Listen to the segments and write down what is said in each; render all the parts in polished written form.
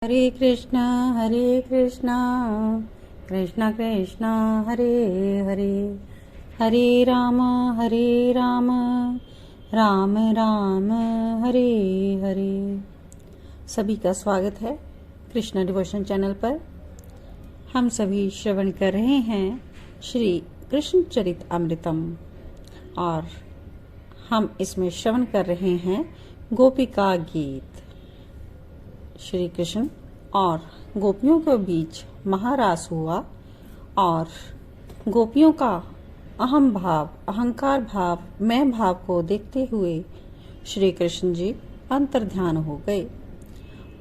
हरे कृष्णा कृष्णा कृष्णा हरे हरे, हरे राम राम राम हरे हरे। सभी का स्वागत है कृष्णा डिवोशन चैनल पर। हम सभी श्रवण कर रहे हैं श्री कृष्ण चरित अमृतम और हम इसमें श्रवण कर रहे हैं गोपिका गीत। श्री कृष्ण और गोपियों के बीच महारास हुआ और गोपियों का अहम भाव, अहंकार भाव, मैं भाव को देखते हुए श्री कृष्ण जी अंतर्ध्यान हो गए।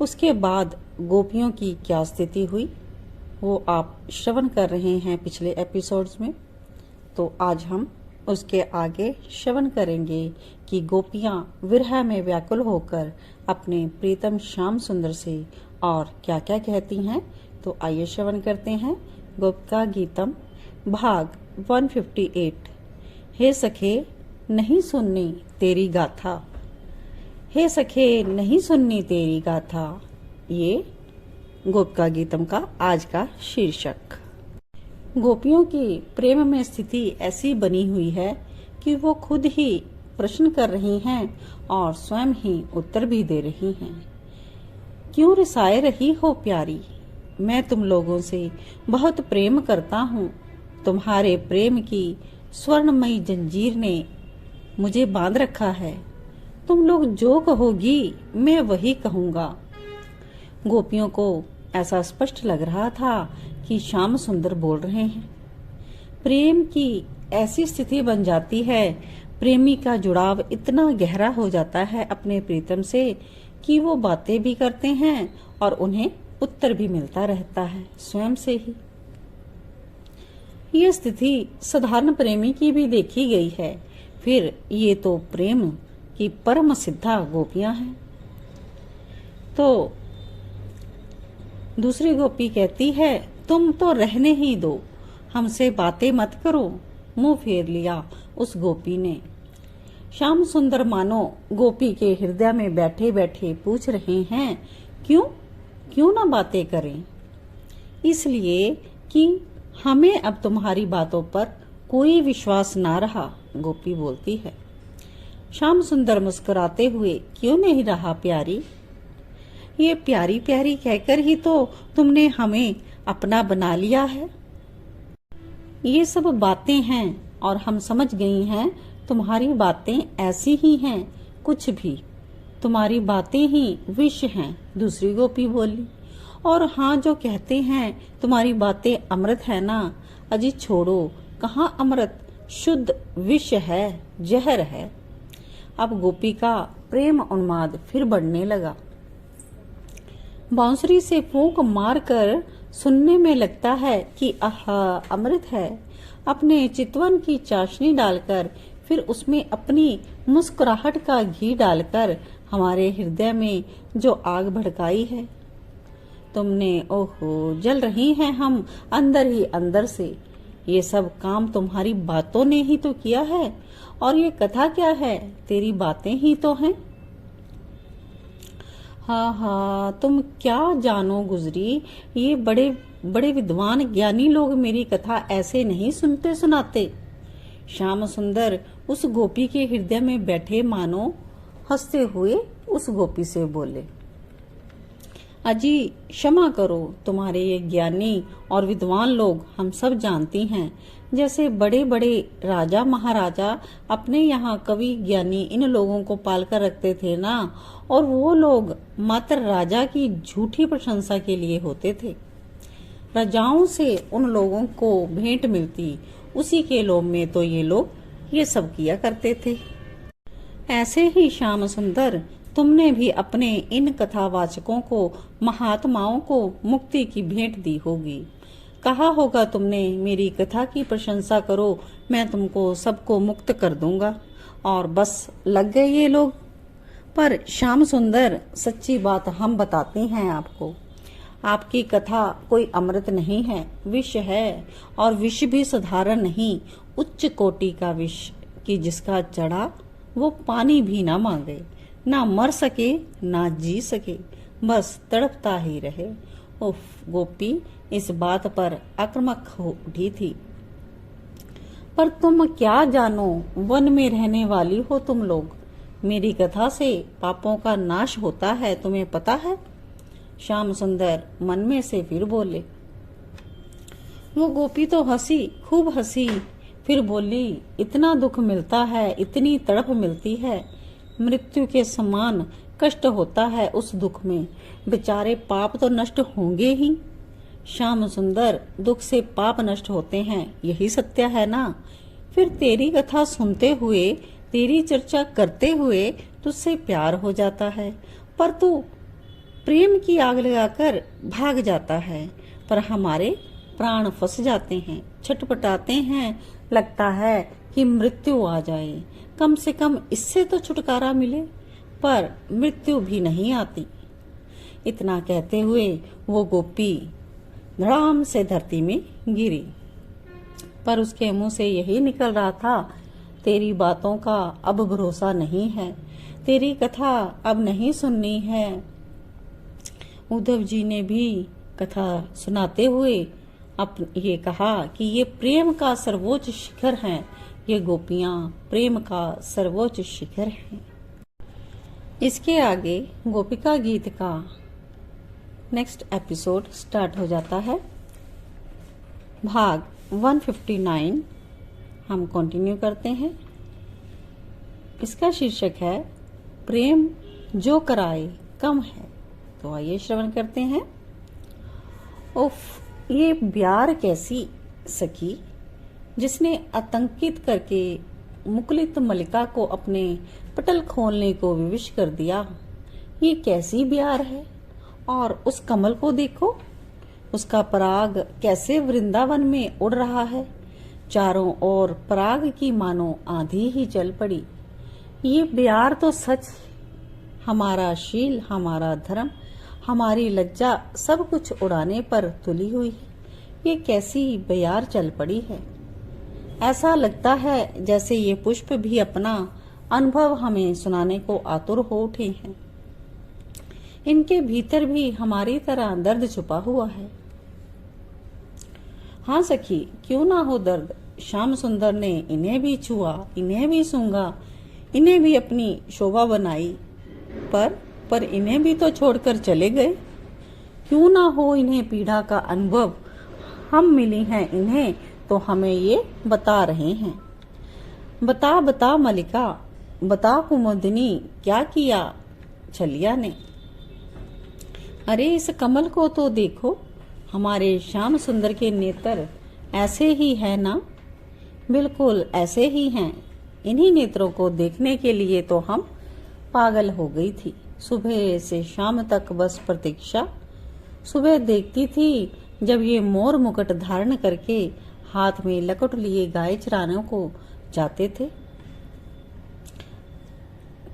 उसके बाद गोपियों की क्या स्थिति हुई वो आप श्रवण कर रहे हैं पिछले एपिसोड्स में। तो आज हम उसके आगे श्रवण करेंगे कि गोपियां विरह में व्याकुल होकर अपने प्रीतम श्याम सुंदर से और क्या क्या कहती हैं। तो आइए श्रवण करते हैं गोपिका गीतम भाग 158। हे सखे नहीं सुननी तेरी गाथा, हे सखे नहीं सुननी तेरी गाथा, ये गोपिका गीतम का आज का शीर्षक। गोपियों की प्रेम में स्थिति ऐसी बनी हुई है कि वो खुद ही प्रश्न कर रही हैं और स्वयं ही उत्तर भी दे रही हैं। क्यों रिसाए रही हो प्यारी, मैं तुम लोगों से बहुत प्रेम करता हूँ। तुम्हारे प्रेम की स्वर्णमयी जंजीर ने मुझे बांध रखा है। तुम लोग जो कहोगी मैं वही कहूँगा। गोपियों को ऐसा स्पष्ट लग रहा था कि श्याम सुंदर बोल रहे हैं। प्रेम की ऐसी स्थिति बन जाती है, प्रेमी का जुड़ाव इतना गहरा हो जाता है अपने प्रीतम से कि वो बातें भी करते हैं और उन्हें उत्तर भी मिलता रहता है स्वयं से ही। ये स्थिति साधारण प्रेमी की भी देखी गई है, फिर ये तो प्रेम की परम सिद्धा गोपियां हैं। तो दूसरी गोपी कहती है, तुम तो रहने ही दो, हमसे बातें मत करो। मुंह फेर लिया उस गोपी ने। श्याम सुंदर मानो गोपी के हृदय में बैठे बैठे पूछ रहे हैं, क्यों ना बातें करें? इसलिए कि हमें अब तुम्हारी बातों पर कोई विश्वास ना रहा, गोपी बोलती है। श्याम सुंदर मुस्कुराते हुए, क्यों नहीं रहा प्यारी? ये प्यारी प्यारी कहकर ही तो तुमने हमें अपना बना लिया है। ये सब बातें हैं और हम समझ गई हैं तुम्हारी बातें ऐसी ही हैं, कुछ भी तुम्हारी बातें ही विष हैं, दूसरी गोपी बोली। और हाँ, जो कहते हैं तुम्हारी बातें अमृत है ना, अजी छोड़ो, कहाँ अमृत, शुद्ध विष है, जहर है। अब गोपी का प्रेम उन्माद फिर बढ़ने लगा। बांसुरी से फूंक मारकर सुनने में लगता है कि आहा अमृत है। अपने चितवन की चाशनी डालकर फिर उसमें अपनी मुस्कुराहट का घी डालकर हमारे हृदय में जो आग भड़काई है तुमने, ओहो जल रही हैं हम अंदर ही अंदर से। ये सब काम तुम्हारी बातों ने ही तो किया है। और ये कथा क्या है, तेरी बातें ही तो हैं। हाँ, तुम क्या जानो गुजरी, ये बड़े बड़े विद्वान ज्ञानी लोग मेरी कथा ऐसे नहीं सुनते सुनाते। श्याम सुंदर उस गोपी के हृदय में बैठे मानो हंसते हुए उस गोपी से बोले, अजी क्षमा करो, तुम्हारे ये ज्ञानी और विद्वान लोग हम सब जानती हैं। जैसे बड़े बड़े राजा महाराजा अपने यहाँ कवि ज्ञानी इन लोगों को पालकर रखते थे ना, और वो लोग मात्र राजा की झूठी प्रशंसा के लिए होते थे। राजाओं से उन लोगों को भेंट मिलती, उसी के लोभ में तो ये लोग ये सब किया करते थे। ऐसे ही श्याम सुंदर तुमने भी अपने इन कथावाचकों को, महात्माओं को मुक्ति की भेंट दी होगी। कहा होगा तुमने, मेरी कथा की प्रशंसा करो, मैं तुमको सबको मुक्त कर दूंगा। और बस लग गए ये लोग। पर श्याम सुंदर सच्ची बात हम बताते हैं आपको, आपकी कथा कोई अमृत नहीं है, विष है। और विष भी साधारण नहीं, उच्च कोटि का विष कि जिसका चढ़ा वो पानी भी ना मांगे, ना मर सके ना जी सके, बस तड़पता ही रहे। उफ, गोपी इस बात पर आक्रामक हो उठी थी। पर तुम क्या जानो, वन में रहने वाली हो तुम लोग। मेरी कथा से पापों का नाश होता है, तुम्हें पता है? श्याम सुंदर मन में से फिर बोले। वो गोपी तो हंसी, खूब हंसी, फिर बोली, इतना दुख मिलता है, इतनी तड़प मिलती है, मृत्यु के समान कष्ट होता है उस दुख में। बेचारे पाप तो नष्ट होंगे ही। श्याम सुंदर, दुख से पाप नष्ट होते हैं, यही सत्य है ना? फिर तेरी कथा सुनते हुए, तेरी चर्चा करते हुए तुझसे प्यार हो जाता है, पर तू प्रेम की आग लगाकर भाग जाता है। पर हमारे प्राण फंस जाते हैं, छटपटाते हैं, लगता है कि मृत्यु आ जाए, कम से कम इससे तो छुटकारा मिले, पर मृत्यु भी नहीं आती। इतना कहते हुए वो गोपी धड़ाम से धरती में गिरी। पर उसके मुंह से यही निकल रहा था, तेरी बातों का अब भरोसा नहीं है, तेरी कथा अब नहीं सुननी है। उद्धव जी ने भी कथा सुनाते हुए ये कहा कि ये प्रेम का सर्वोच्च शिखर है, ये गोपियां प्रेम का सर्वोच्च शिखर हैं। इसके आगे गोपिका गीत का नेक्स्ट एपिसोड स्टार्ट हो जाता है। भाग 159 हम कंटिन्यू करते हैं। इसका शीर्षक है प्रेम जो कराए कम है। तो आइए श्रवण करते हैं। उफ, ये प्यार कैसी सखी जिसने आतंकित करके मुकुलित मलिका को अपने पटल खोलने को विवश कर दिया। ये कैसी प्यार है। और उस कमल को देखो, उसका पराग कैसे वृंदावन में उड़ रहा है। चारों ओर पराग की मानो आंधी ही चल पड़ी। ये प्यार तो सच, हमारा शील, हमारा धर्म, हमारी लज्जा सब कुछ उड़ाने पर तुली हुई। ये कैसी प्यार चल पड़ी है। ऐसा लगता है जैसे ये पुष्प भी अपना अनुभव हमें सुनाने को आतुर हो उठे हैं। इनके भीतर भी हमारी तरह दर्द छुपा हुआ है। हाँ सखी, क्यों ना हो दर्द। श्याम सुंदर ने इन्हें भी छुआ, इन्हें भी सूंघा, इन्हें भी अपनी शोभा बनाई, पर इन्हें भी तो छोड़कर चले गए। क्यों ना हो इन्हें पीड़ा का अनुभव। हम मिली हैं इन्हें तो हमें ये बता रहे हैं। बता बता मलिका, बता कुमुदिनी, क्या किया छलिया ने। अरे इस कमल को तो देखो, हमारे श्याम सुंदर के नेत्र ऐसे ही है ना? बिल्कुल ऐसे ही हैं। इन्हीं नेत्रों को देखने के लिए तो हम पागल हो गई थी। सुबह से शाम तक बस प्रतीक्षा। सुबह देखती थी जब ये मोर मुकुट धारण करके हाथ में लकट लिए गाय चराने को जाते थे।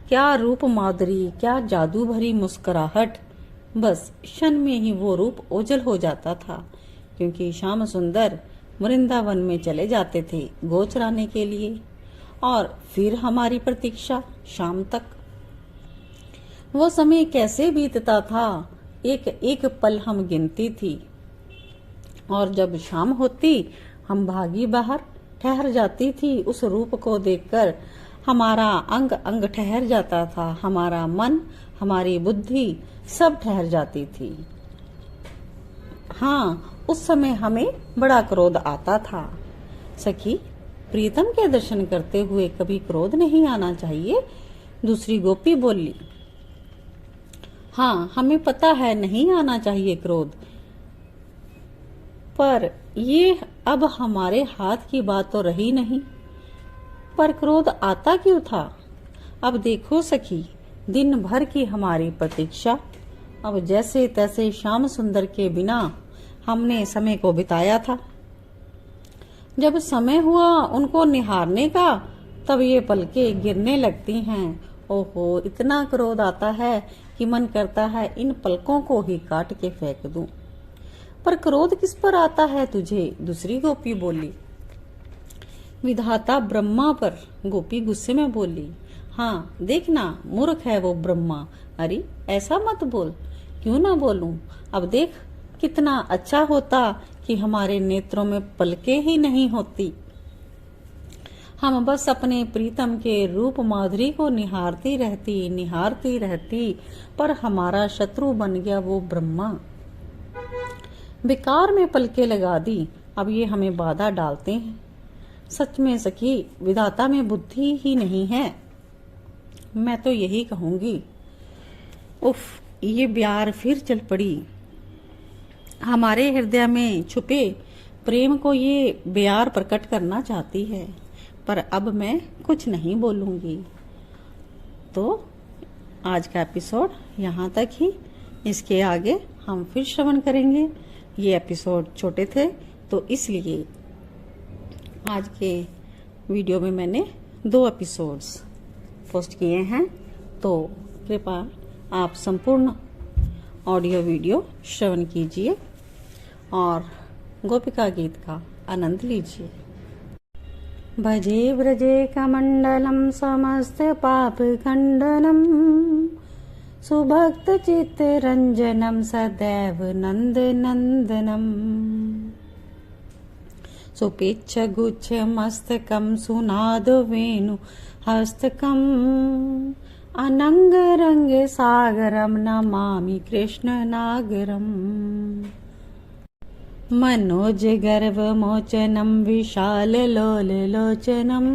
क्या रूप माधुरी, क्या जादू भरी मुस्कुराहट। बस क्षण में ही वो रूप ओझल हो जाता था, क्योंकि श्याम सुंदर वृंदावन में चले जाते थे गौ चराने के लिए। और फिर हमारी प्रतीक्षा शाम तक। वो समय कैसे बीतता था, एक एक पल हम गिनती थी। और जब शाम होती हम भागी बाहर ठहर जाती थी। उस रूप को देखकर हमारा अंग अंग ठहर जाता था, हमारा मन, हमारी बुद्धि सब ठहर जाती थी। हाँ, उस समय हमें बड़ा क्रोध आता था। सखी, प्रीतम के दर्शन करते हुए कभी क्रोध नहीं आना चाहिए, दूसरी गोपी बोली। हाँ, हमें पता है नहीं आना चाहिए क्रोध, पर ये अब हमारे हाथ की बात तो रही नहीं। पर क्रोध आता क्यों था? अब देखो सखी, दिन भर की हमारी प्रतीक्षा, अब जैसे तैसे श्याम सुंदर के बिना हमने समय को बिताया था। जब समय हुआ उनको निहारने का, तब ये पलकें गिरने लगती हैं। ओहो, इतना क्रोध आता है कि मन करता है इन पलकों को ही काट के फेंक दूं। पर क्रोध किस पर आता है तुझे? दूसरी गोपी बोली। विधाता ब्रह्मा पर, गोपी गुस्से में बोली। हाँ देखना, मूर्ख है वो ब्रह्मा। अरे ऐसा मत बोल, क्यों ना बोलूं। अब देख कितना अच्छा होता कि हमारे नेत्रों में पलकें ही नहीं होती, हम बस अपने प्रीतम के रूप माधुरी को निहारती रहती, पर हमारा शत्रु बन गया वो ब्रह्मा। बेकार में पलके लगा दी, अब ये हमें बाधा डालते हैं। सच में सखी, विधाता में बुद्धि ही नहीं है, मैं तो यही कहूंगी। उफ, ये ब्यार फिर चल पड़ी। हमारे हृदय में छुपे प्रेम को ये ब्यार प्रकट करना चाहती है, पर अब मैं कुछ नहीं बोलूंगी। तो आज का एपिसोड यहाँ तक ही, इसके आगे हम फिर श्रवण करेंगे। ये एपिसोड छोटे थे तो इसलिए आज के वीडियो में मैंने 2 एपिसोड्स पोस्ट किए हैं, तो कृपया आप संपूर्ण ऑडियो वीडियो श्रवण कीजिए और गोपिका गीत का आनंद लीजिए। भजे व्रजे कमण्डलं समस्त पाप खण्डनं सुभक्त चित्तरञ्जनं सदैव नन्दनन्दनं सुपेच्छ गुच्छ मस्तकं सुनाद वेणु हस्तकम् अनंग रंग सागरं नमामि कृष्ण नागरम् मनोज गर्भ मोचनम विशाल लोल लोचनम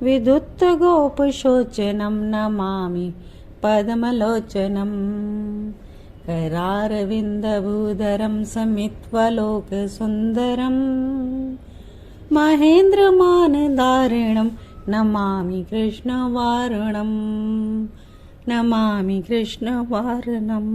विदुत्त गोप शोचनम नमामि पद्मलोचनम करारविंद भूधरम समित्वलोक सुंदरम महेंद्र मान दारिणम नमामि कृष्ण वारणम नमामि कृष्ण वारणम।